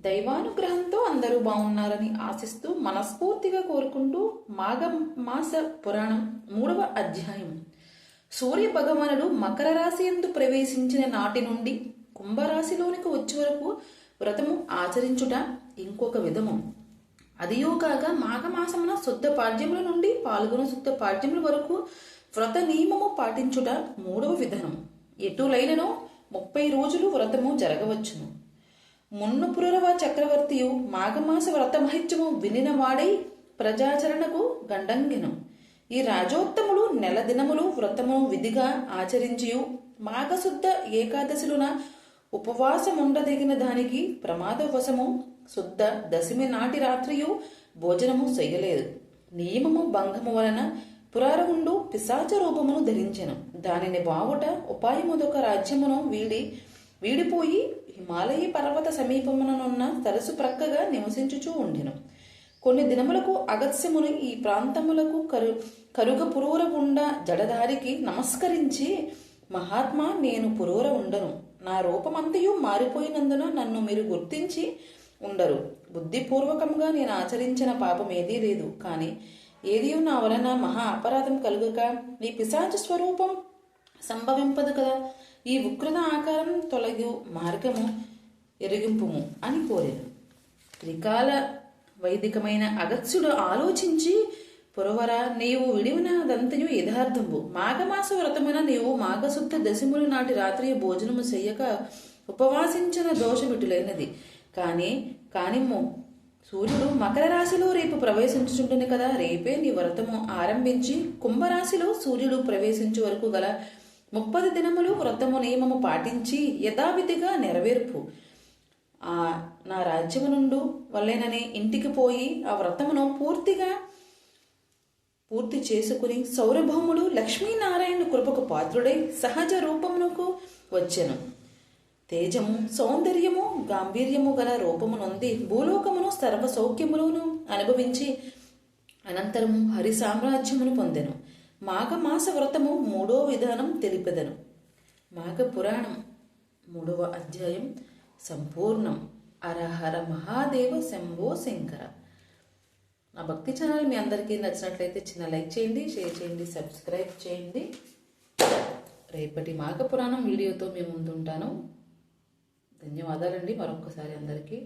దైవానుగ్రహంతో అందరూ బాగున్నారని ఆశిస్తూ మనస్ఫూర్తిగా కోరుకుంటూ మాఘమాస పురాణం 3వ అధ్యాయం. సూర్య భగవానుడు మకర రాశి యందు ప్రవేశించిన నాటి నుండి కుంభరాశిలోనికి వచ్చే వరకు వ్రతము ఆచరించుట ఇంకొక విధము. అదియో కాగా మాఘమాసమున శుద్ధ పాడ్యముల నుండి పాల్గొన శుద్ధ పాడ్యముల వరకు వ్రత నియమము పాటించుట 3వ విధానం. ఎటులైనను 30 రోజులు వ్రతము జరగవచ్చును. మున్నుపురవ చక్రవర్తియు మాఘమాస వ్రత మహిత్యము వినినవాడై ప్రజాచరణకు గండంగెను. ఈ రాజోత్తములు నెల దినములు వ్రతము విధిగా ఆచరించియు మాఘశుద్ధ ఏకాదశిలున ఉపవాసముండదగిన దానికి ప్రమాదవశము శుద్ధ దశమి నాటి రాత్రియు భోజనము చెయ్యలేదు. నియమము భంగము వలన పురారవుండు పిశాచ రూపమును ధరించెను. దానిని బావుట ఉపాయముదొక రాజ్యమును వీడిపోయి హిమాలయ పర్వత సమీపముననున్న సరస్సు ప్రక్కగా నివసించుచూ ఉండెను. కొన్ని దినములకు అగత్యముని ఈ ప్రాంతములకు కరుగ పురూర ఉండ జడదారికి నమస్కరించి, మహాత్మా, నేను పురూర ఉండను. నా రూపమంతయు మారిపోయినందున నన్ను మీరు గుర్తించి ఉండరు. బుద్ధిపూర్వకంగా నేను ఆచరించిన పాపం ఏదీ లేదు. కానీ ఏదియో నా వలన మహా అపరాధం కలుగక ఈ పిశాచ స్వరూపం సంభవింపదు కదా. ఈ ఉగ్రత ఆకారం తొలగు మార్గము ఎరిగింపుము అని కోరాను. త్రికాల వైదికమైన అగత్సుడు ఆలోచించి, పురవర, నీవు విడివినదంతయు యథార్థంబు. మాఘమాస వ్రతమున నీవు మాఘశుద్ధ దశములు నాటి రాత్రి భోజనము చెయ్యక ఉపవాసించిన దోషమిటులైనది. కానిమ్ము, సూర్యుడు మకర రాశిలో రేపు ప్రవేశించుచుంటుంది కదా. రేపే నీ వ్రతము ఆరంభించి కుంభరాశిలో సూర్యుడు ప్రవేశించే వరకు గల 30 దినములు వ్రతము నియమము పాటించి యథావిధిగా నెరవేర్పు. నా రాజ్యము నుండు వల్లేనని ఇంటికి పోయి ఆ వ్రతమును పూర్తి చేసుకుని సౌరభౌముడు లక్ష్మీనారాయణ కృపకు పాత్రుడై సహజ రూపమునకు వచ్చెను. తేజము, సౌందర్యము, గాంభీర్యము గల రూపము నొంది భూలోకమును సర్వ సౌఖ్యములను అనుభవించి అనంతరము హరి సామ్రాజ్యమును పొందెను. మాఘమాస వ్రతము 3వ విధానం తెలిపెదను. మాఘ పురాణం 3వ అధ్యాయం సంపూర్ణం. హరహర మహాదేవ శంభో శంకర. నా భక్తి ఛానల్ మీ అందరికీ నచ్చినట్లయితే చిన్న లైక్ చేయండి, షేర్ చేయండి, సబ్స్క్రైబ్ చేయండి. రేపటి మాఘ పురాణం వీడియోతో మీ ముందుంటాను. ధన్యవాదాలండి మరొకసారి అందరికీ.